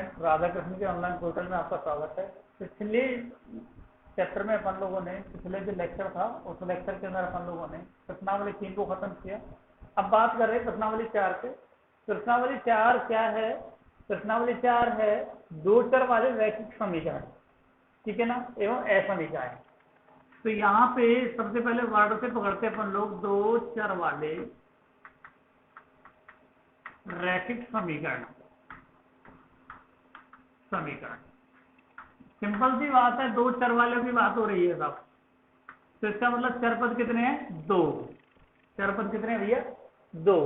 Student, Radha Krishna के online portal में आपका स्वागत है। पिछले चैप्टर में अपन लोगों ने, पिछले जो लेक्चर था उस लेक्चर के अंदर अपन लोगों ने प्रश्नावली 3 को खत्म किया। अब बात कर रहे हैं प्रश्नावली 4 पे। प्रश्नावली 4 क्या है? प्रश्नावली 4 है दो चर वाले रैखिक समीकरण, ठीक है ना, एवं असमीकरण। तो यहाँ पे सबसे पहले वर्ड से पकड़ते अपन लोग दो चर वाले रैखिक समीकरण। सिंपल सी बात है, दो चर वालों की बात हो रही है साहब। तो इसका मतलब चरपद कितने हैं? दो। चरपद कितने हैं भैया? दो।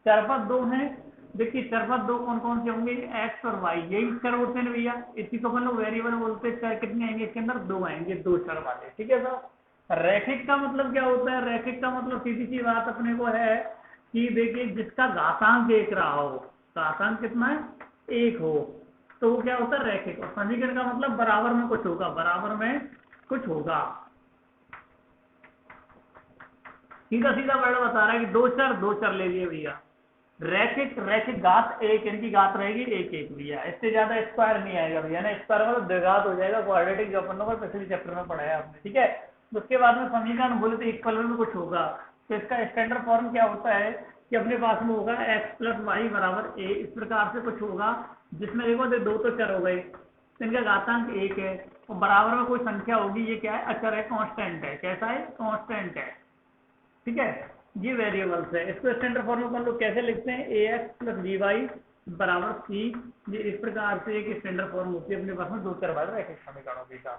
चरपद दो हैं। देखिए चरपद दो कौन कौन से होंगे? एक्स और वाई, यही चर होते हैं भैया। इसी को अपन लोग वेरिएबल बोलते हैं। चर कितने आएंगे इसके अंदर? दो आएंगे, दो चर वाले, ठीक है साहब। रैखिक का मतलब क्या होता है? रैखिक का मतलब सीधी सी बात अपने को है कि देखिए जिसका घातांक एक रहा हो, घातांक कितना है? एक हो, तो वो क्या होता है? रैखिक। और समीकरण का मतलब बराबर में कुछ होगा, बराबर में कुछ होगा। सीधा सीधा वर्ड बता रहा है कि दो चर ले लिए भैया। रैखिक घात एक, इनकी घात रहेगी एक एक भैया, इससे ज्यादा स्क्वायर नहीं आएगा भैया ना। स्क्वायर मतलब द्विघात हो जाएगा, क्वाड्रेटिक जो अपन लोगों को पिछले चैप्टर में पढ़ाया आपने, ठीक है। उसके बाद में समीकरण बोले तो इक्वल में कुछ होगा। तो इसका स्टैंडर्ड फॉर्म क्या होता है कि अपने पास में होगा एक्स प्लस वाई बराबर ए। इस प्रकार से कुछ होगा जिसमें देखो दो तो चर हो गए, इनका घातांक एक है और बराबर में कोई संख्या होगी। ये क्या है? अचर है, कांस्टेंट है। कैसा है? कांस्टेंट है, ठीक है। ये वेरिएबल्स है। इसको स्टैंडर्ड फॉर्म में हम लोग कैसे लिखते हैं? ए एक्स प्लस बी वाई बराबर सी। ये इस प्रकार से एक स्टैंडर्ड फॉर्म होती है अपने पास में दो चर वाले रैखिक समीकरणों की का।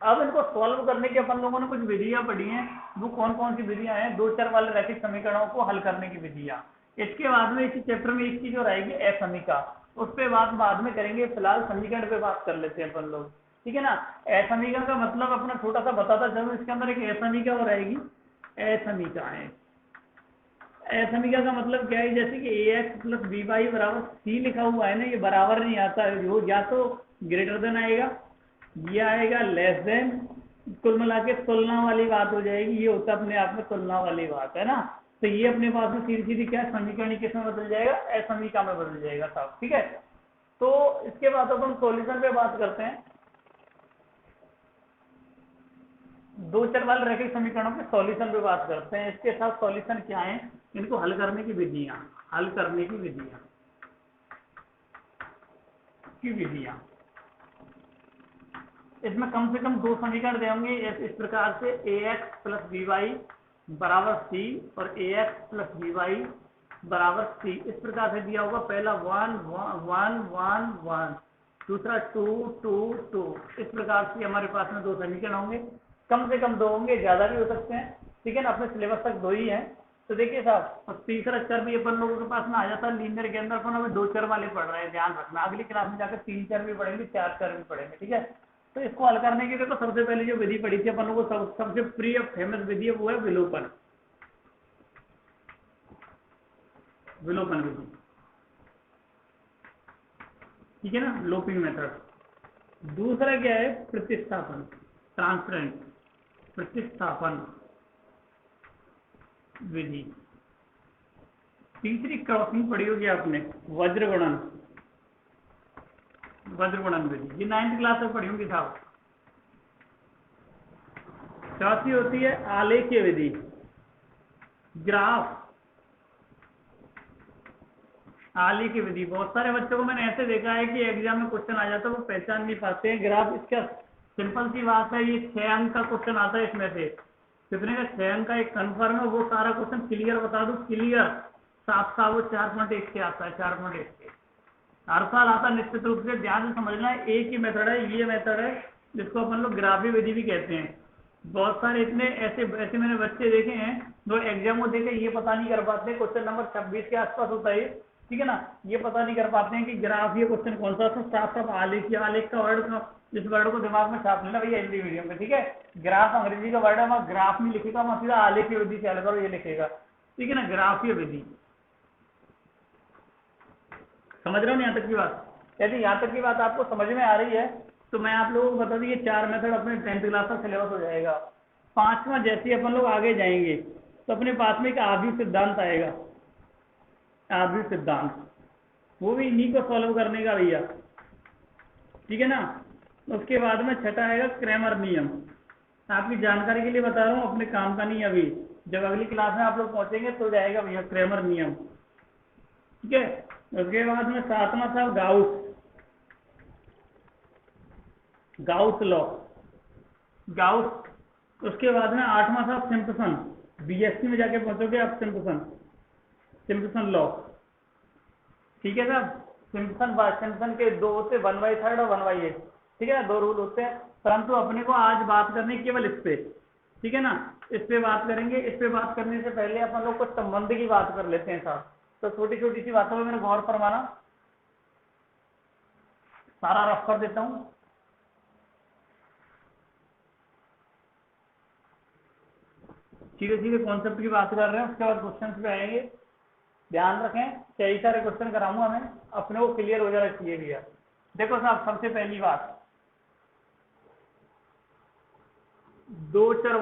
अब इनको सॉल्व करने की अपन लोगों ने कुछ विधियां पढ़ी हैं। वो कौन कौन सी विधियां हैं? दो चर वाले रैखिक समीकरणों को हल करने की विधियां। इसके बाद में इसी चैप्टर में एक चीज और आएगी असमीका, उस पर बात बाद में करेंगे। फिलहाल समीकरण पे बात कर लेते हैं अपन लोग, ठीक है ना। असमीका का मतलब अपना छोटा सा बताता चलो। इसके अंदर एक असमीका और आएगी, असमीकाएं। असमीका का मतलब क्या है? जैसे कि ए एक्स प्लस बी वाई बराबर सी लिखा हुआ है ना, ये बराबर नहीं आता है। जो या तो ग्रेटर देन आएगा, ये आएगा लेस देन। कुल मिला के तुलना वाली बात हो जाएगी। ये होता है अपने आप में तुलना वाली बात, है ना। तो ये अपने पास में सीधी सीधी क्या समीकरण किस में बदल जाएगा? असमीका में बदल जाएगा साहब, ठीक है। तो इसके बाद अब हम सॉल्यूशन पे बात करते हैं। दो चर वाले रैखिक समीकरणों के सॉल्यूशन पे बात करते हैं। इसके साथ सॉल्यूशन क्या है, इनको हल करने की विधियां, हल करने की विधियां। इसमें कम से कम दो समीकरण देंगे इस प्रकार से, ए एक्स प्लस बी वाई बराबर सी और ए एक्स प्लस बी वाई बराबर सी। इस प्रकार से दिया होगा। पहला 1 1 1 1, दूसरा 2 2 2। इस प्रकार से हमारे पास में दो समीकरण होंगे। कम से कम दो होंगे, ज्यादा भी हो सकते हैं, ठीक है ना। अपने सिलेबस तक दो ही है। तो देखिए साहब, और तीसरा चर भी अपन लोगों के पास में आ जाता है। लीनियर के अंदर अपन अभी दो चर वाले पढ़ रहे हैं, ध्यान रखना। अगली क्लास में जाकर तीन चर भी पढ़ेंगे, चार चर भी पढ़ेंगे, ठीक है। तो इसको हल करने के लिए तो सबसे पहले जो विधि पढ़ी थी अपन लोगों को, सबसे प्रिय फेमस विधि है, वो है विलोपन। विलोपन विधि, ठीक है ना, लोपिंग मेथड। दूसरा क्या है? प्रतिस्थापन, ट्रांसपेरेंट प्रतिस्थापन विधि। तीसरी क्रॉसिंग पढ़ी होगी आपने, वज्रगुणन, वज्रगुणन विधि। ये 9th क्लास में पढ़ी होंगी साहब। चौथी होती है आलेखीय विधि, ग्राफ आलेखीय विधि। बहुत सारे बच्चों को मैंने ऐसे देखा है कि एग्जाम में क्वेश्चन आ जाता है, वो पहचान नहीं पाते हैं ग्राफ। इसका सिंपल सी बात है, ये 6 अंक का क्वेश्चन आता है। इसमें से कितने का? 6 अंक का एक कन्फर्म है। वो सारा क्वेश्चन क्लियर बता दो, क्लियर साफ साफ, वो 4.1 से आता है, 4.1 से हर साल आता है निश्चित रूप से। ध्यान से समझना है, एक ही मेथड है, ये मेथड है जिसको अपन लोग ग्राफी विधि भी कहते हैं। बहुत सारे इतने ऐसे ऐसे मैंने बच्चे देखे हैं जो एग्जाम को देखे ये पता नहीं कर पाते, क्वेश्चन नंबर 26 के आसपास होता है, ठीक है ना, ये पता नहीं कर पाते हैं कि ग्राफ ये क्वेश्चन कौन सा। तो साफ साफ आलेख, आलेख का वर्ड, इस वर्ड को दिमाग में छाप लेना भैया हिंदी मीडियम में, ठीक है। ग्राफ अंग्रेजी का वर्ड है, वहां ग्राफ नहीं लिखेगा, वहां सीधा आलेखीय विधि से हल करो ये लिखेगा, ठीक है ना, ग्राफीय विधि। समझ रहे हो यहाँ तक की बात? यदि यहाँ तक की बात आपको समझ में आ रही है तो मैं आप लोगों को बता दूं, ये 4 मेथड अपने 10th क्लास का सिलेबस हो जाएगा। 5वां जैसे अपन लोग आगे जाएंगे तो अपने पास में एक आव्यूह सिद्धांत आएगा, आव्यूह सिद्धांत। वो भी इन्हीं को सॉल्व करने का भैया, ठीक है ना। उसके बाद में छठा आएगा क्रैमर नियम। आपकी जानकारी के लिए बता रहा हूँ, अपने काम का नहीं अभी, जब अगली क्लास में आप लोग पहुंचेंगे तो जाएगा भैया क्रैमर नियम, ठीक है। उसके बाद में सातवां था गाउस लॉ, गाउस। उसके बाद में आठवां था सिम्पसन, बीएससी में जाके पहुंचोगे आप, सिम्पसन लॉ, ठीक है साहब। सिम्पसन के दो होते, 1/3 और 1/8, ठीक है ना, दो रूल होते हैं। परंतु अपने को आज बात करनी केवल इस पे, ठीक है ना, इस पे बात करेंगे। इस पे बात करने से पहले अपन लोग कुछ संबंध की बात कर लेते हैं साहब। तो छोटी छोटी सी बातों में मेरे गौर फरमाना, सारा रफ कर देता हूं। सीधे सीधे कॉन्सेप्ट की बात कर रहे हैं, उसके बाद क्वेश्चन पे आएंगे। ध्यान रखें, कई सारे क्वेश्चन कराऊंगा मैं, अपने को क्लियर हो जाना चाहिए भैया। देखो साहब, सबसे पहली बात, दो चर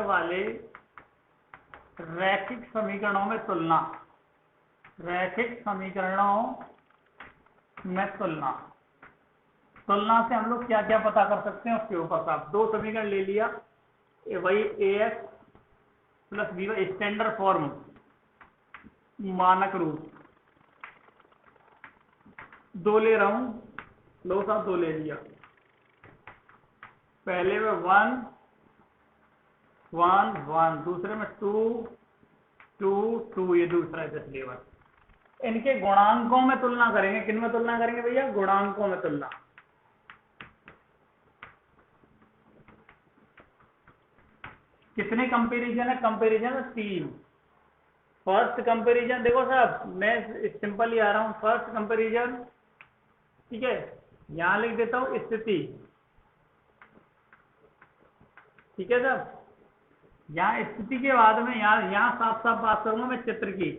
वाले रैखिक समीकरणों में तुलना, रैखिक समीकरणों में तुलना से हम लोग क्या क्या पता कर सकते हैं उसके ऊपर साहब। दो समीकरण ले लिया, वही ax plus b y, standard form, मानक रूप, दो ले रहा हूं, लो साहब दो ले लिया। पहले में 1 1 1, दूसरे में 2 2 2, ये दूसरा है लेवल। इनके गुणांकों में तुलना करेंगे। किन में तुलना करेंगे भैया? गुणांकों में तुलना। कितने कंपैरिजन है? कंपैरिजन 3। फर्स्ट कंपैरिजन देखो साहब, मैं सिंपल ही आ रहा हूं। फर्स्ट कंपैरिजन, ठीक है, यहां लिख देता हूं स्थिति, ठीक है साहब। यहाँ स्थिति के बाद में यहाँ साफ साफ बात करूंगा मैं चित्र की,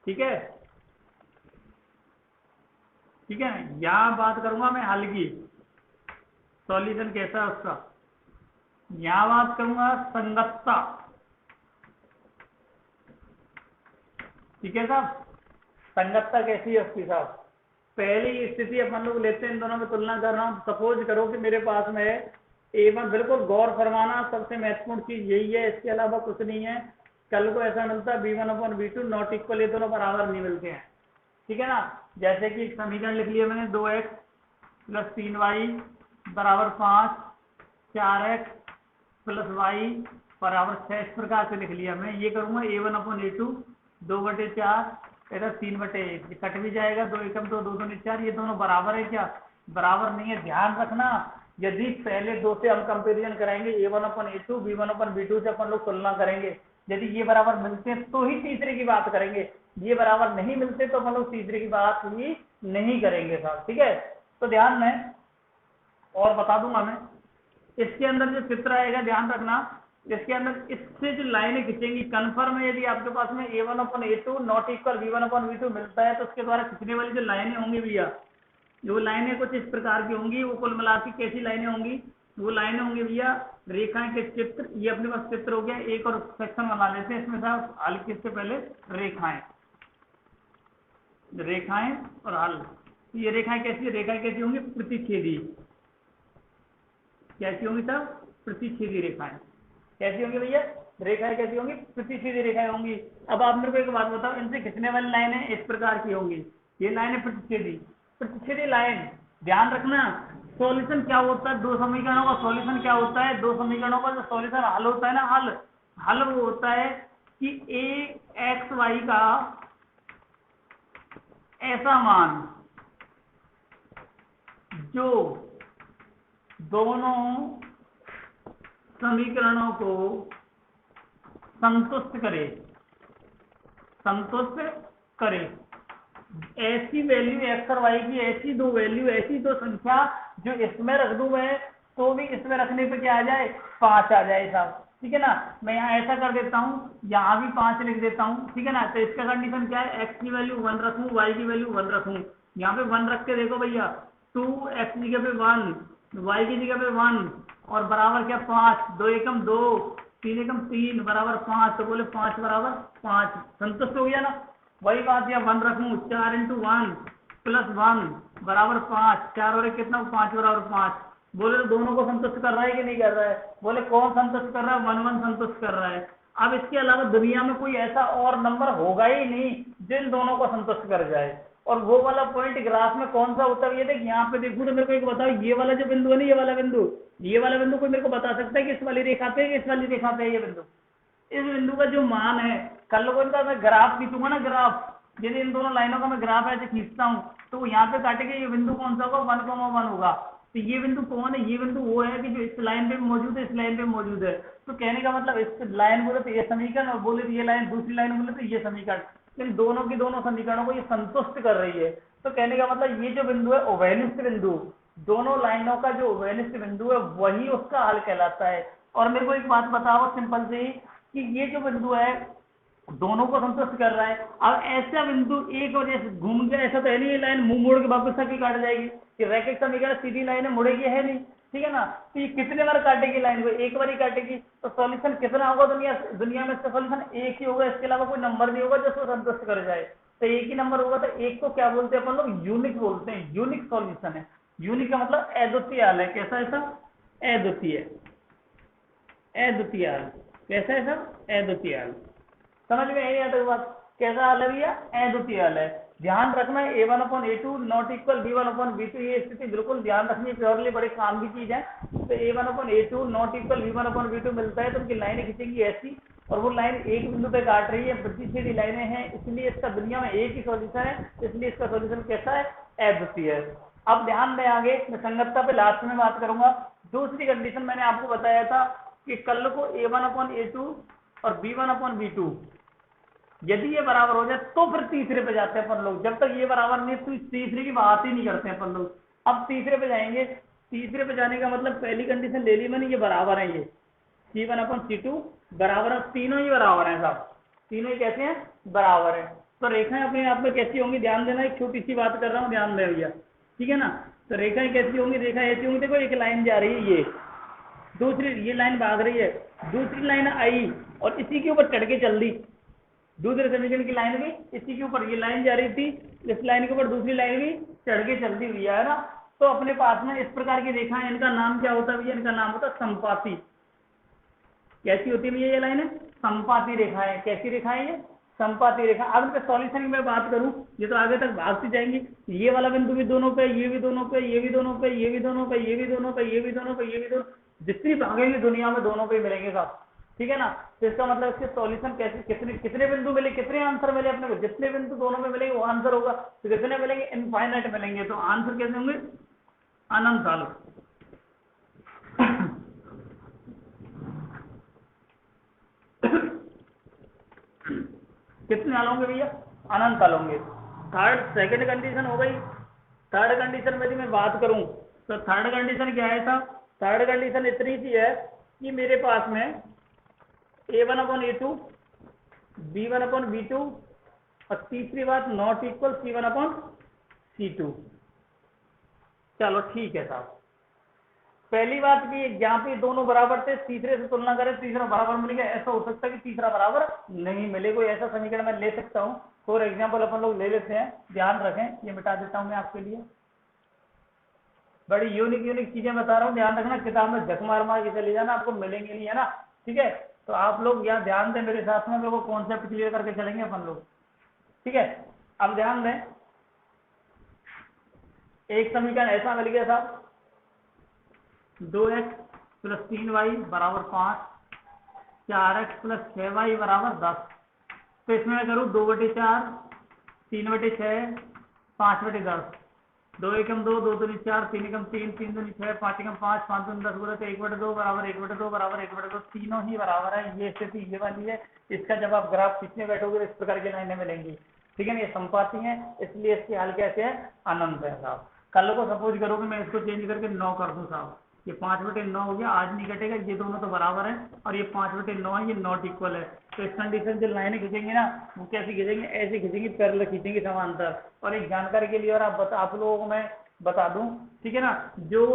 ठीक है, ठीक है ना। यहाँ बात करूंगा मैं हल की, सॉल्यूशन कैसा है उसका। यहाँ बात करूंगा संगतता, ठीक है साहब, संगतता कैसी है उसकी साहब। पहली स्थिति अपन लोग लेते हैं, इन दोनों में तुलना कर रहा हूं। सपोज करो कि मेरे पास में A1, बिल्कुल गौर फरमाना, सबसे महत्वपूर्ण चीज यही है, इसके अलावा कुछ नहीं है। कल को ऐसा मिलता है B1/B2 नॉट इक्वल, ये दोनों बराबर नहीं मिलते हैं, ठीक है ना। जैसे कि समीकरण लिख लिया मैंने, 2x + 3y = 5, 4x + y = 6, इस प्रकार से लिख लिया मैं। ये करूंगा A1/A2 2/4, इधर 3/1, कट भी जाएगा, 2 एकम 2, 2 दूनी 4, ये दोनों बराबर है क्या? बराबर नहीं है। ध्यान रखना, यदि पहले दो से हम कंपेरिजन कराएंगे, A1/A2 B1/B2 से अपन लोग तुलना करेंगे, यदि ये बराबर मिलते हैं तो ही तीसरे की बात करेंगे, ये बराबर नहीं मिलते तो अपन लोग तीसरे की बात ही नहीं करेंगे साहब, ठीक है। तो ध्यान में और बता दूंगा मैं, इसके अंदर जो चित्र आएगा ध्यान रखना, इसके अंदर इससे जो लाइनें खींचेंगी, कन्फर्म है यदि आपके पास में A1/A2 नॉट इक्वल B1/B2 मिलता है तो उसके द्वारा खींचने वाली जो लाइनें होंगी भैया, जो लाइनें कुछ इस प्रकार की होंगी। वो कुल मिला के कैसी लाइनें होंगी? वो लाइनें होंगी भैया रेखाएं के चित्र। ये अपने पास चित्र हो गया, एक और सेक्शन बना लेते हैं इसमें साहब, हल किससे पहले रेखाएं, रेखाएं और हल। ये रेखाएं कैसी होंगी? प्रतिच्छेदी। कैसी होंगी साहब? प्रतिच्छेदी रेखाएं। कैसी होंगी भैया? रेखाएं कैसी होंगी? प्रतिच्छेदी रेखाएं होंगी। अब आप मेरे को एक बात बताओ, इनसे खींचने वाली लाइनें इस प्रकार की होंगी, ये लाइनें प्रतिच्छेदी लाइन। ध्यान रखना, सॉल्यूशन क्या होता है? दो समीकरणों का सॉल्यूशन क्या होता है? दो समीकरणों का जो सॉल्यूशन हल होता है ना, हल वो होता है कि ax/y का ऐसा मान जो दोनों समीकरणों को संतुष्ट करे। ऐसी वैल्यू x और y की, ऐसी दो वैल्यू, ऐसी दो संख्या जो इसमें रख दूं मैं तो भी इसमें रखने पे क्या आ जाए? 5 आ जाए साहब, ठीक है ना। मैं यहाँ ऐसा कर देता हूँ, यहाँ भी 5 लिख देता हूँ, ठीक है ना। तो इसका कंडीशन क्या है? x की वैल्यू 1 रखूँ, y की वैल्यू 1 रखूँ। यहाँ पे 1 रख के देखो भैया, 2x की जगह पे 1, y की जगह पे 1 और बराबर क्या? 5, 2 एकम 2, 3 एकम 3 बराबर 5, तो बोले 5 बराबर 5, संतुष्ट हो गया ना। वही बात या 1 रखूं, 4 × 1 + 1 बराबर 5, 4 और 1 कितना, 5 बराबर 5। बोले तो दोनों को संतुष्ट कर रहा है कि नहीं कर रहा है? बोले कौन संतुष्ट कर रहा है? 1 1 संतुष्ट कर रहा है। अब इसके अलावा दुनिया में कोई ऐसा और नंबर होगा ही नहीं जिन दोनों को संतुष्ट कर जाए। और वो वाला पॉइंट ग्राफ में कौन सा होता है? ये देख, यहाँ पे देखूं तो मेरे को एक बताओ, ये वाला जो बिंदु है ना, ये वाला बिंदु कोई मेरे को बता सकता है कि इस वाली रेखा पे, इस वाली रेखा पे ये बिंदु, इस बिंदु का जो मान है, कल को इनका मैं ग्राफ खींचूंगा ना, ग्राफ, यदि इन दोनों लाइनों का मैं ग्राफ ऐसे खींचता हूँ तो यहाँ पे काटेंगे, ये बिंदु कौन सा होगा? 1,1 होगा। तो ये बिंदु कौन है? ये बिंदु वो है कि जो इस लाइन पे मौजूद है, इस लाइन पे मौजूद है। तो कहने का मतलब इस लाइन बोले तो ये समीकरण, और बोले तो ये लाइन, दूसरी लाइन बोले तो ये समीकरण, लेकिन दोनों की दोनों समीकरणों को ये संतुष्ट कर रही है। तो कहने का मतलब ये जो बिंदु है उभयनिष्ठ बिंदु, दोनों लाइनों का जो उभयनिष्ठ बिंदु है वही उसका हल कहलाता है। और मेरे को एक बात बताओ सिंपल से ही, कि ये जो बिंदु है दोनों को संतुष्ट कर रहा है। अब ऐसा बिंदु एक वजह से घूम गया, ऐसा तो है नहीं ये लाइन मुंह मोड़ के वापस तक ही काट जाएगी, कि रैखिक समीकरण सीधी लाइन है, मुड़ेगी है नहीं, ठीक है ना। तो ये कितने बार काटेगी लाइन को? एक बार ही काटेगी। तो सॉल्यूशन कितना होगा? दुनिया में इसका सॉल्यूशन एक ही होगा, इसके अलावा कोई नंबर नहीं होगा जो उसको संतुष्ट कर जाए। तो एक ही नंबर होगा, तो एक को क्या बोलते हैं अपन लोग? यूनिक बोलते हैं। यूनिक सॉल्यूशन है। यूनिक का मतलब अद्वितीय हल है। कैसा है सब? अद्वितीय, अद्वितीय हल। कैसा है सब? अद्वितीय हल। समझ में आई आता बात? कैसा हल है भैया? अद्वितीय हल है। ध्यान रखना है a1/a2 नॉट इक्वल b1/b2, ये स्थिति बिल्कुल ध्यान रखनी है, प्योरली बड़े काम की चीज है। तो a1/a2 नॉट इक्वल b1/b2 मिलता है तो उनकी लाइनें खींचेंगी ऐसी, और वो लाइन एक बिंदु पे काट रही है, प्रतिच्छेदी लाइनें हैं, इसलिए इसका दुनिया में एक ही सॉल्यूशन है, इसलिए इसका सॉल्यूशन कैसा है? अद्वितीय है। अब ध्यान दें, आगे मैं संगतता पे लास्ट में बात करूंगा। दूसरी कंडीशन मैंने आपको बताया था कि कल को a1/a2 और b1/b2 यदि ये बराबर हो जाए तो फिर तीसरे पे जाते हैं अपन लोग। जब तक ये बराबर नहीं तो तीसरे की बात ही नहीं करते हैं अपन लोग। अब तीसरे पे जाएंगे। तीसरे पे जाने का मतलब पहली कंडीशन ले ली मैंने, ये बराबर है, ये C1/C2 बराबर है, तीनों ही बराबर है साहब, तीनों ही कैसे हैं? बराबर है। तो रेखाएं अपने आप में कैसी होंगी? ध्यान देना, एक छोटी सी बात कर रहा हूँ, ध्यान दे भैया, ठीक है ना। तो रेखाएं कैसी होंगी? रेखा ऐसी होंगी, देखो एक लाइन जा रही है, ये दूसरी, ये लाइन भाग रही है, दूसरी लाइन आई और इसी के ऊपर चढ़ के चल दी। दूसरे समीकरण की लाइन भी इसी के ऊपर, ये लाइन जा रही थी, इस लाइन के ऊपर दूसरी लाइन भी चढ़ के चलती हुई है ना। तो अपने पास में इस प्रकार की रेखाएं, इनका नाम क्या होता है भैया? इनका नाम होता है संपाती। कैसी होती है भैया ये लाइन? संपाती रेखाएं। कैसी रेखाएं? ये संपाती रेखा। अब इनके सॉल्यूशन की मैं बात करूं, ये तो आगे तक भागती जाएंगी। ये वाला बिंदु भी दोनों पे, ये भी दोनों पे, ये भी दोनों पे, ये भी दोनों पे, ये भी दोनों पे, ये भी दोनों पे, ये भी दोनों, जितनी भागेंगे दुनिया में दोनों पे मिलेंगे साहब, ठीक है ना। तो इसका मतलब इसके सॉल्यूशन कैसे, कितने कितने बिंदु मिले, कितने आंसर मिले अपने को? जितने बिंदु दोनों में मिलेंगे वो आंसर होगा। तो कितने मिलेंगे? इनफाइनाइट मिलेंगे। तो आंसर कैसे होंगे? अनंत सालों। कितने साल होंगे भैया? अनंत साल होंगे। सेकंड कंडीशन हो गई। थर्ड कंडीशन में यदि मैं बात करूं तो थर्ड कंडीशन क्या है साहब? थर्ड कंडीशन इतनी सी है कि मेरे पास में a1/a2 b1/b2 और तीसरी बात नॉट इक्वल c1/c2। चलो ठीक है साहब। पहली बात कि यहाँ पे दोनों बराबर थे, तीसरे से तुलना करें तीसरा बराबर मिलेगा, ऐसा हो सकता है कि तीसरा बराबर नहीं मिले। कोई ऐसा समीकरण मैं ले सकता हूँ। फॉर एग्जाम्पल अपन लोग ले लेते हैं, ध्यान रखें, ये मिटा देता हूँ मैं आपके लिए। बड़ी यूनिक चीजें बता रहा हूँ, ध्यान रखना, किताब में झक मार मार के चले जाना, आपको मिलेंगे नहीं, है ना, ठीक है। तो आप लोग यहाँ ध्यान दें मेरे साथ में, लोगों कॉन्सेप्ट क्लियर करके चलेंगे अपन लोग, ठीक है। अब ध्यान दें, एक समीकरण ऐसा मिल गया साहब, 2x + 3y = 5, 4x + 6y = 10। तो इसमें मैं करूँ 2/4, 3/6, 5/10, 2 एकम 2, 2 दूनी 4, 3 एकम 3, 3 दूनी 6, 5 एकम 5, 5 दूनी 10 बोले तो 1/2 बराबर 1/2 बराबर 1/2, तीनों ही बराबर है। ये स्थिति ये वाली है। इसका जब आप ग्राफ खींचने बैठोगे तो इस प्रकार की लाइनें मिलेंगी, ठीक है ना। ये संपाती है, इसलिए इसके हल कैसे है? अनंत है साहब। कल को सपोज करो कि मैं इसको चेंज करके 9 कर दूं साहब, ये 5/9 हो गया, आज नहीं कटेगा, ये दोनों तो बराबर है, और ये 5/9 है, ये नॉट इक्वल है। तो इस कंडीशन जो लाइनें खींचेंगे ना, वो कैसे खींचेंगे? ऐसे खींचेंगे, पैरेलल खींचेंगे समांतर। और एक जानकारी के लिए और आप लोगों को मैं बता दूं, ठीक है ना, जो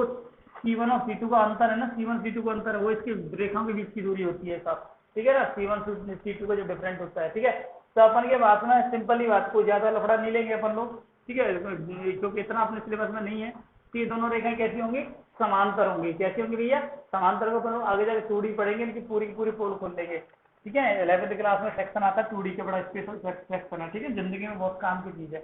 C1 और C2 का अंतर है ना, C1 C2 का अंतर है, वो इसकी रेखाओं के बीच की दूरी होती है सब, ठीक है ना, C1 C2 का जो डिफरेंस होता है, ठीक है। तो अपन के बात में सिंपल ही बात, कोई ज्यादा लफड़ा नहीं लेंगे अपन लोग, ठीक है, क्योंकि इतना अपने सिलेबस में नहीं है। तो ये दोनों रेखाएं कैसी होंगी, समांतर होंगी। कैसी होंगी भैया, समांतर को अपन लोग आगे जाकर 2D पढ़ेंगे, इनकी पूरी की पूरी पोल खोल देंगे, ठीक है। 11th क्लास में सेक्शन आता है 2D के, बड़ा स्पेशल सेक्शन है, ठीक है, जिंदगी में बहुत काम की चीज है।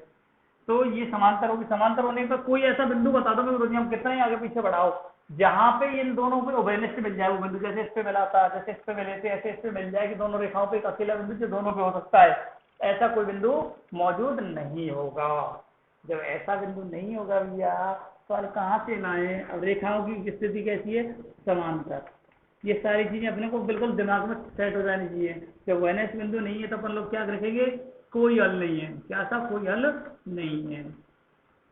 तो ये समांतर होगी, समांतर होने पर कोई ऐसा बिंदु बता दो, मैं हम कितना ही आगे पीछे बढ़ाओ, जहां पे इन दोनों पे उभयनिष्ठ मिल जाए वो बिंदु, जैसे इस पे मिला था, जैसे इस पे मिले थे, ऐसे इस पे मिल जाए कि दोनों रेखाओं पे एक अकेला बिंदु जो दोनों पे हो सकता है, ऐसा कोई बिंदु मौजूद नहीं होगा। जब ऐसा बिंदु नहीं होगा भैया, तो अब कहाँ से लाए, अब रेखाओं की स्थिति कैसी है, समांतर। ये सारी चीजें अपने को बिल्कुल दिमाग में सेट हो जानी चाहिए। जब वैनिष्ठ बिंदु नहीं है तो अपन लोग क्या रखेंगे, कोई हल नहीं है, क्या सा कोई हल नहीं है।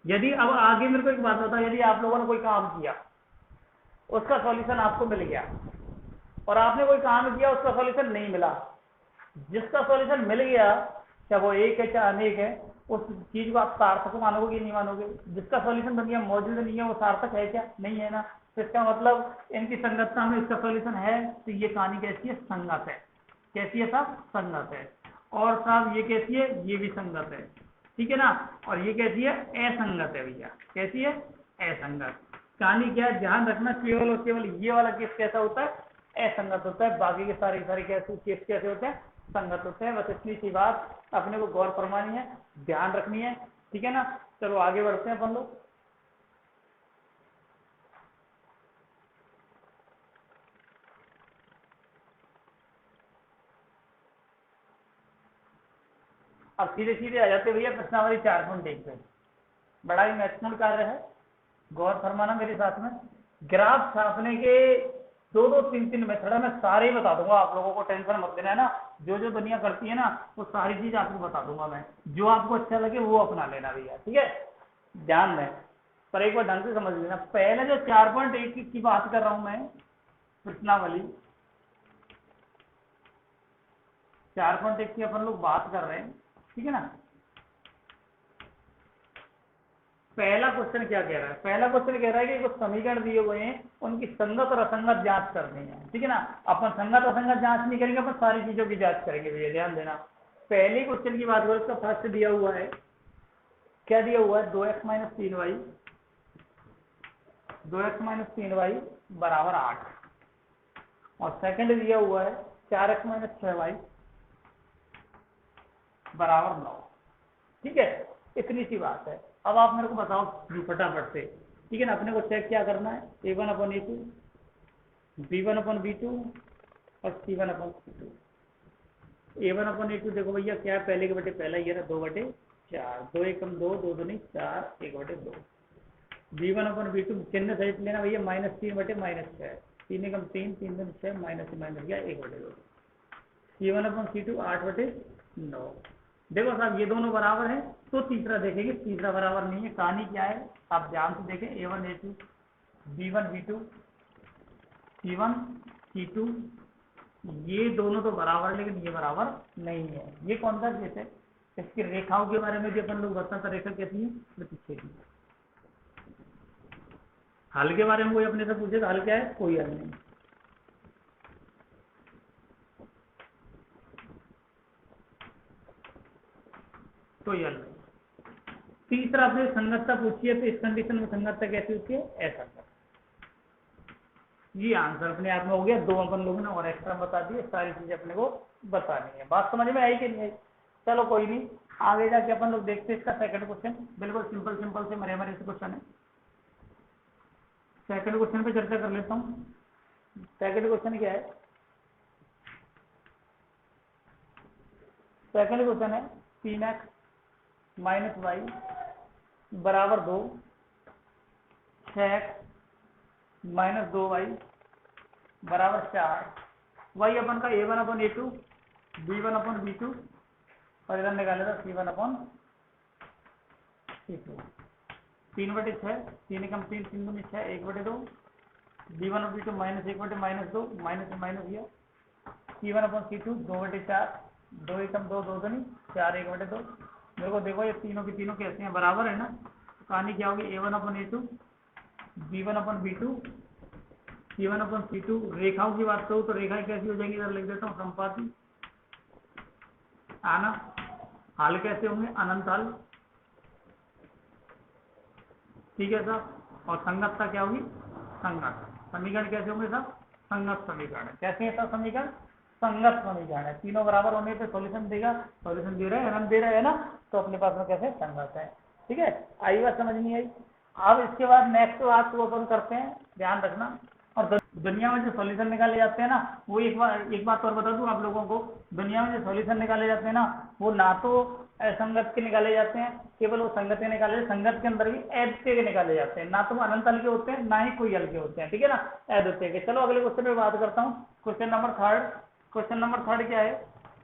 यदि अब आगे मेरे को एक बात बताओ, यदि आप लोगों ने कोई काम किया, उसका सॉल्यूशन आपको मिल गया, और आपने कोई काम किया उसका सॉल्यूशन नहीं मिला, जिसका सॉल्यूशन मिल गया, चाहे वो एक है चाहे अनेक है, उस चीज को आप सार्थक मानोगे कि नहीं मानोगे। जिसका सॉल्यूशन दुनिया में मौजूद नहीं है वो सार्थक है क्या, नहीं है ना। तो इसका मतलब इनकी संगतता में इसका सॉल्यूशन है, तो ये कहानी कैसी है, संगत है। कैसी है साहब, संगत है। और साहब ये कैसी है, ये भी संगत है, ठीक है ना। और ये कैसी है, असंगत है भैया। कैसी है, असंगत। कहानी क्या है, ध्यान रखना, केवल और केवल ये वाला केस कैसा होता है, असंगत होता है, बाकी के सारे सारे केस कैसे होते हैं, संगत होते हैं। बस इतनी सी बात अपने को गौर फरमानी है, ध्यान रखनी है, ठीक है ना। चलो आगे बढ़ते हैं अपन लोग। अब सीधे सीधे आ जाते भैया प्रश्नावली 4.1 पे। बड़ा ही महत्वपूर्ण कार्य है, गौर फरमाना मेरे साथ में। ग्राफ छापने के 2-2, 3-3 मेथड है, मैं सारे ही बता दूंगा आप लोगों को, टेंशन मत लेना है ना। जो जो दुनिया करती है ना वो सारी चीज आपको बता दूंगा मैं, जो आपको अच्छा लगे वो अपना लेना भैया, ठीक है। ध्यान दें, पर एक बार ढंग से समझ लेना। पहले जो 4.1 की बात कर रहा हूं मैं, प्रश्नावली 4.1 की अपन लोग बात कर रहे हैं, ठीक है ना। पहला क्वेश्चन क्या कह रहा है, पहला क्वेश्चन कह रहा है कि कुछ समीकरण दिए हुए हैं, उनकी संगत और असंगत जांच करनी है, ठीक है ना। अपन संगत असंगत जांच नहीं करेंगे, अपन सारी चीजों की जांच करेंगे भैया, ध्यान देना। पहले क्वेश्चन की बात करो, इसका फर्स्ट दिया हुआ है, क्या दिया हुआ है, 2x-3y, 2x-3y बराबर 8, और सेकंड दिया हुआ है 4x-6y बराबर 9, ठीक है। इतनी सी बात है। अब आप मेरे को बताओ फटाफट से, ठीक है ना। अपने को चेक क्या करना है, a1/a2, b1/b2 और c1/c2। a1/a2 देखो भैया क्या है, पहले के बटे पहला, ये रहा 2/4, 2 एकम 2, 2 दूनी 4, 1/2। b1/b2 चिन्ह सहित लेना भैया, -3/-6, 3 एकम 3, 3 दूनी 6, माइनस माइनस गया 1/2। c1/c2 8/9। देखो साहब ये दोनों बराबर हैं, तो तीसरा देखेंगे, तीसरा बराबर नहीं है। कहानी क्या है, आप ध्यान से देखें, a1a2, b1b2, c1c2, ये दोनों तो बराबर, लेकिन ये बराबर नहीं है। ये कौन सा केस है, इसकी रेखाओं के बारे में भी अपन लोग बताते हैं, रेखा कैसी है, प्रतिच्छेदी। हल के बारे में कोई अपने से पूछे तो हल क्या है, कोई हल नहीं। तो ये हल नहीं। तीसरा आपने संगतता पूछी है, तो इस कंडीशन में संगतता कैसी होती है, ऐसा। ये आंसर अपने आप में हो गया। 2 अपन लोगों ने और एक्स्ट्रा बता दिए, सारी चीजें अपने को बतानी है। बात समझ में आई कि नहीं आई, चलो कोई नहीं, आगे जाके अपन लोग देखते हैं इसका सेकंड क्वेश्चन। बिल्कुल सिंपल सिंपल से मरे मरे से क्वेश्चन है। सेकंड क्वेश्चन पे चर्चा कर लेता हूँ। सेकंड क्वेश्चन क्या है, सेकंड क्वेश्चन है 3x - y बराबर 2, 6x - 2y बराबर 4, वही अपन का a1/a2, b1/b2 और इधर निकाले था c1/c2। 3/6, 3 एकम 3, 3 दूनी 6, 1/2, b1/b2 -1/-2, माइनस माइनस गया, c1/c2 2/4, 2 एकम 2, 2 दूनी 4, 1/2। मेरे को देखो ये तीनों की तीनों कैसे हैं, बराबर है ना। तो कहानी क्या होगी, a1/a2 V1/V2 C1/C2। रेखाओं की बात करूँ तो रेखाएं कैसी हो जाएंगी, इधर लिख देता हूँ संपाती, आना हल कैसे होंगे, अनंत हल, ठीक है साहब। और संगतता क्या होगी, संगत। समीकरण कैसे होंगे साहब, संगत समीकरण। कैसे है साहब समीकरण, संगत समीकरण है। तीनों बराबर होने पे सॉल्यूशन देगा, सॉल्यूशन दे रहे हैं, अनंत दे रहे हैं ना, तो अपने पास में कैसे संगत है। ठीक है, आई बात समझ नहीं आई। अब इसके बाद नेक्स्ट बात को अपन करते हैं, ध्यान रखना। और दुनिया में जो सॉल्यूशन निकाले जाते हैं ना, वो एक बात और बता दूं आप लोगों को, दुनिया में जो सॉल्यूशन निकाले जाते हैं ना, वो ना तो असंगत के निकाले जाते हैं, केवल वो संगत के निकाले, संगत के अंदर भी अद्वितीय के निकाले जाते हैं, ना तो वो अनंत हल के होते हैं, ना ही कोई हल के होते हैं, ठीक है ना, अद्वितीय के। चलो अगले क्वेश्चन पे बात करता हूँ। Question number third, question number third क्या है,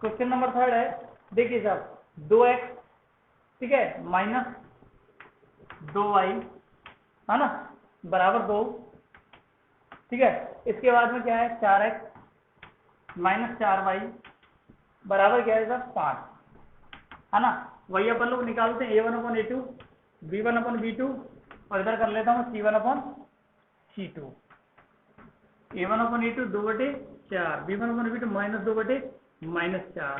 क्वेश्चन नंबर थर्ड है, देखिए साहब 2x, ठीक है, माइनस 2y, है ना, बराबर 2, ठीक है। इसके बाद में क्या है, 4x माइनस 4y बराबर क्या है सर, 5, है ना। वही अपन लोग निकालते हैं A1/A2 B1/B2, और इधर कर लेता हूँ C1/C2। A1/A2 2/4, B1/B2 -2/-4,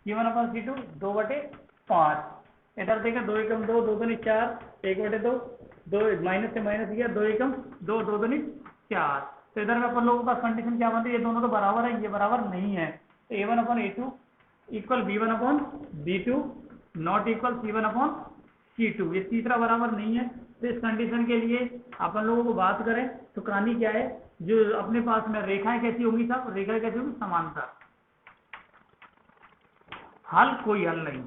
C1/C2 2/5। इधर देखें 2 एकम 2, 2 दूनी 4, 1/2, 2 माइनस से माइनस किया, 2 एकम 2, 2 दूनी 4। तो इधर में अपन लोगों का कंडीशन क्या बनती है, ये दोनों तो बराबर है, ये बराबर नहीं है, तो A1/A2 equal B1/B2 not equal C1/C2, ये तीसरा बराबर नहीं है। तो इस कंडीशन के लिए अपन लोगों को बात करें तो कहानी क्या है, जो अपने पास में रेखाएं कैसी होंगी साहब, रेखाएं कैसी होंगी, समांतर, हल कोई हल नहीं,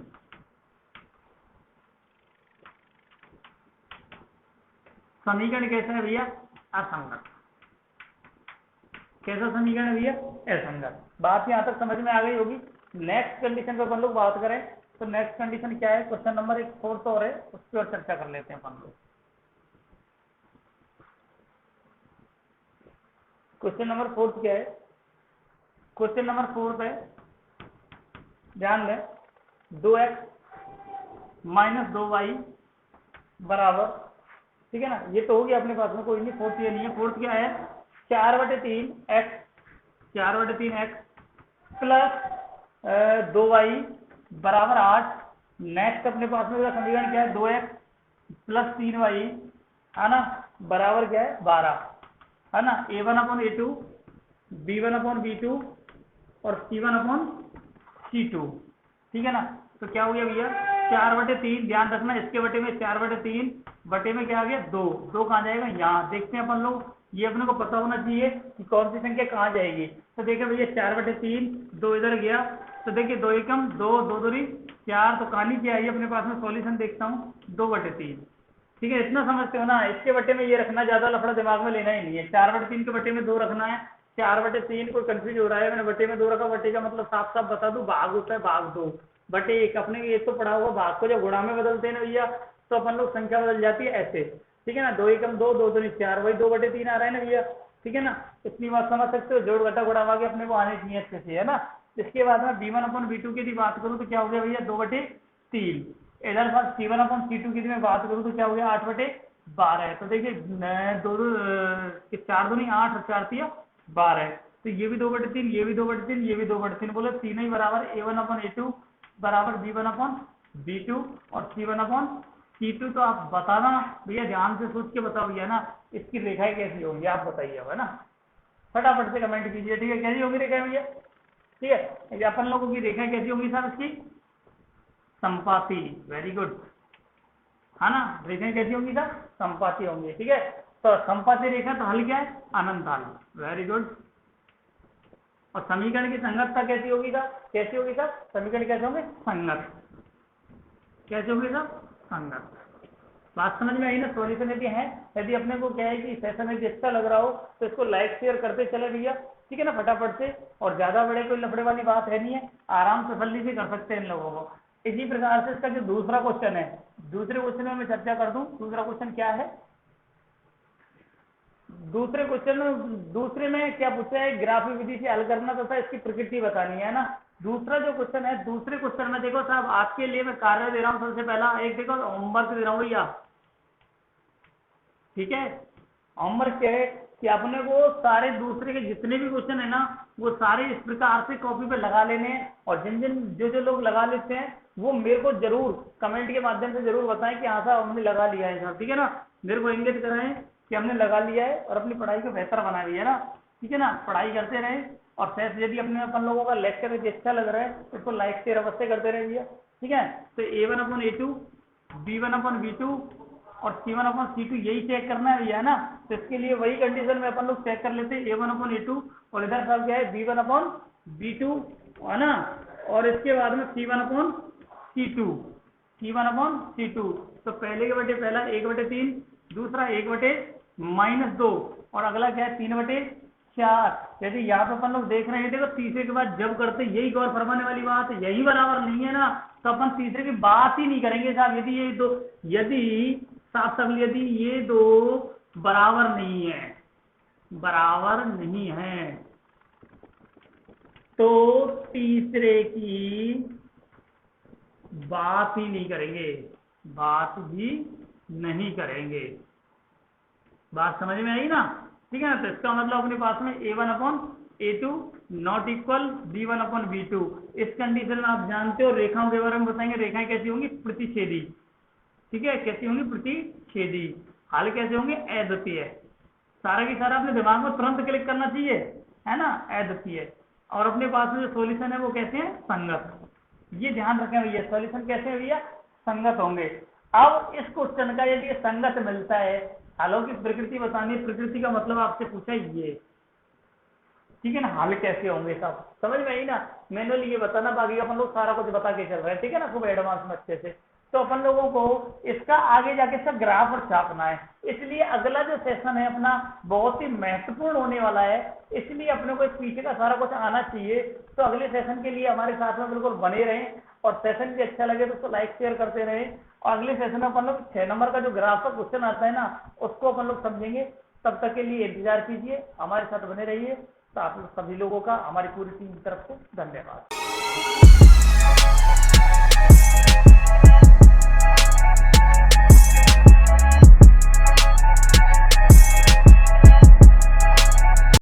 समीकरण कैसा है भैया, असंगत। कैसा समीकरण है भैया, असंगत। बात यहां तक समझ में आ गई होगी। नेक्स्ट कंडीशन पे अपन लोग बात करें तो नेक्स्ट कंडीशन क्या है, क्वेश्चन नंबर एक फोर्थ और है, उस पर और चर्चा कर लेते हैं अपन लोग। क्वेश्चन नंबर फोर्थ क्या है, क्वेश्चन नंबर फोर्थ है, ध्यान दें, 2x माइनस 2y बराबर, ठीक है ना, ये तो हो गया अपने पास में, कोई नहीं, फोर्थ ये नहीं है। फोर्थ क्या है, 4/3x प्लस 2y बराबर 8। नेक्स्ट अपने पास में समीकरण क्या है, 2x प्लस 3y, है ना, बराबर क्या है, 12, है ना। A1/A2 B1/B2 और C1/C2, ठीक है ना। तो क्या हो गया भैया, 4/3, ध्यान रखना इसके बटे में 4/3 बटे में क्या आ गया, 2, 2 कहाँ जाएगा, यहाँ देखते हैं अपन लोग, ये अपने को पता होना चाहिए कि कौन सी संख्या कहाँ जाएगी। तो देखिए भैया 4/3, 2 इधर गया, तो देखिए 2 एकम 2, 2 दूनी 4, तो कहानी क्या है अपने पास में, सॉल्यूशन देखता हूँ 2/3, ठीक है, इतना समझते हो ना। इसके बटे में ये रखना, ज्यादा लफड़ा दिमाग में लेना ही नहीं है। 4/3 के बटे में 2 रखना है, 4/3 कोई कंफ्यूज हो रहा है, मैंने बटे में 2 रखा, बटे का मतलब साफ साफ बता दूं, भाग होता है, भाग 2 बटे 1। अपने एक तो पढ़ा हुआ, भाग को जब गुणा में बदलते हैं ना भैया, तो अपन लोग संख्या बदल जाती है ऐसे, ठीक है ना, 2 एकम 2, 2 दूनी 4, वही 2/3 आ रहा है ना भैया, ठीक है ना। इतनी बात समझ सकते हो, जोड़ घटा गुणा के अपने को आने चाहिए अच्छे से, है ना। इसके बाद में B1/B2 की बात करूँ तो क्या हो गया भैया, 2/3। इधर बात C1/C2 की मैं बात करूँ तो क्या हो गया, 8/12। तो देखिए 4 दूनी 8 और 4 तिया 12, तो ये भी 2/3, ये भी 2/3, ये भी 2/3, बोले तीनों ही बराबर A1/A2 बराबर B1/B2 और C1/C2। तो आप बताना भैया, ध्यान से सोच के बताओ भैया ना, इसकी रेखाएं कैसी होंगी आप बताइए, है ना, फटाफट से कमेंट कीजिए, ठीक है। कैसी होंगी रेखाएं भैया, ठीक है, अपन लोगों की रेखाएं कैसी होंगी सर, इसकी संपाती, वेरी गुड, है ना, रेखाएं कैसी होंगी सर, संपाती होंगी, ठीक है। तो संपाती रेखा तो हल क्या है, अनंत हल, वेरी गुड। और समीकरण की संगतता कैसी होगी सर, कैसी होगी सर, समीकरण कैसे होंगे, संगत, कैसे होंगे सर, संगत। बात समझ में आई ना। सॉल्यूशन यदि है, यदि अपने को क्या है कि सेशन यदि अच्छा लग रहा हो तो इसको लाइक शेयर करते चले भैया, ठीक है ना, फटाफट से। और ज्यादा बड़े कोई लफड़े वाली बात है नहीं है, आराम से फल्ली से कर सकते हैं इन लोगों को। इसी प्रकार से इसका जो दूसरा क्वेश्चन है, दूसरे क्वेश्चन में मैं चर्चा कर दूं। दूसरा क्वेश्चन क्या है, दूसरे क्वेश्चन में, दूसरे में क्या पूछा है, ग्राफिक विधि से हल करना तथा इसकी प्रकृति बतानी है ना। दूसरा जो क्वेश्चन है, दूसरे क्वेश्चन में देखो साहब, आपके लिए मैं कार्य दे रहा हूं। सबसे पहला एक देखो होमवर्क दे रहा हूं भैया, ठीक है, होमवर्क क्या है कि अपने को सारे दूसरे के जितने भी क्वेश्चन है ना वो सारे इस प्रकार से कॉपी पे लगा लेने हैं, और जिन जिन जो लोग लगा लेते हैं वो मेरे को जरूर कमेंट के माध्यम से जरूर बताएं कि हाँ साहब हमने लगा लिया है साहब, ठीक है ना। मेरे को इंगित कराएं कि हमने लगा लिया है और अपनी पढ़ाई को बेहतर बना लिया है ना, ठीक है ना। पढ़ाई करते रहें, और शायद यदि अपने अपन लोगों का लेक्चर यदि अच्छा लग रहा है तो उसको लाइक शेयर अवश्य करते रहे भैया, ठीक है। तो A1/A2, B1/B2 और C1/C2 यही चेक करना है भैया ना। तो इसके लिए वही कंडीशन में अपन लोग चेक कर लेते हैं A1/A2, और इधर सब क्या है B1/B2 है ना, और इसके बाद में C1/C2, C1/C2। तो पहले के बटे पहला 1/3, दूसरा 1/-2, और अगला क्या है 3/4। यदि यहाँ पे अपन लोग देख रहे हैं देखो तीसरे के बाद जब करते यही गौर फरमाने वाली बात है, यही बराबर नहीं है ना, तो अपन तीसरे की बात ही नहीं करेंगे साहब। यदि ये दो, यदि साफ साफ यदि ये दो बराबर नहीं है, बराबर नहीं है, तो तीसरे की बात ही नहीं करेंगे, बात ही नहीं करेंगे। बात समझ में आई ना, ठीक है ना। तो इसका मतलब अपने पास में A1/A2 नॉट इक्वल B1/B2। इस कंडीशन में आप जानते हो रेखाओं के बारे में बताएंगे, रेखाएं कैसी होंगी, प्रतिच्छेदी, ठीक है, कैसी होंगी, प्रतिच्छेदी। हल कैसे होंगे, अद्वितीय। सारा की सारा अपने दिमाग में तुरंत क्लिक करना चाहिए, है ना, अद्वितीय। और अपने पास में जो सॉल्यूशन है वो कैसे है, संगत। ये ध्यान रखें भैया, सॉल्यूशन कैसे है भैया, संगत होंगे। अब इस क्वेश्चन का यदि संगत मिलता है, हलों की प्रकृति बतानी, प्रकृति का मतलब आपसे पूछा ये, ठीक है ना। हल कैसे होंगे सब समझ में आई ना। मैनुअली ये बताना, बाकी अपन लोग सारा कुछ बता के चल रहे हैं, ठीक है ना, खूब एडवांस में अच्छे से। तो अपन लोगों को इसका आगे जाके इसका ग्राफ और छापना है, इसलिए अगला जो सेशन है अपना बहुत ही महत्वपूर्ण होने वाला है, इसलिए अपने को इस पीछे का सारा कुछ आना चाहिए। तो अगले सेशन के लिए हमारे साथ में बिल्कुल बने रहें, और सेशन भी अच्छा लगे तो उसको लाइक शेयर करते रहें। और अगले सेशन में अपन लोग 6 नंबर का जो ग्राफ का क्वेश्चन आता है ना उसको अपन लोग समझेंगे। तब तक के लिए इंतजार कीजिए, हमारे साथ बने रहिए। तो आप सभी लोगों का हमारी पूरी टीम की तरफ से धन्यवाद।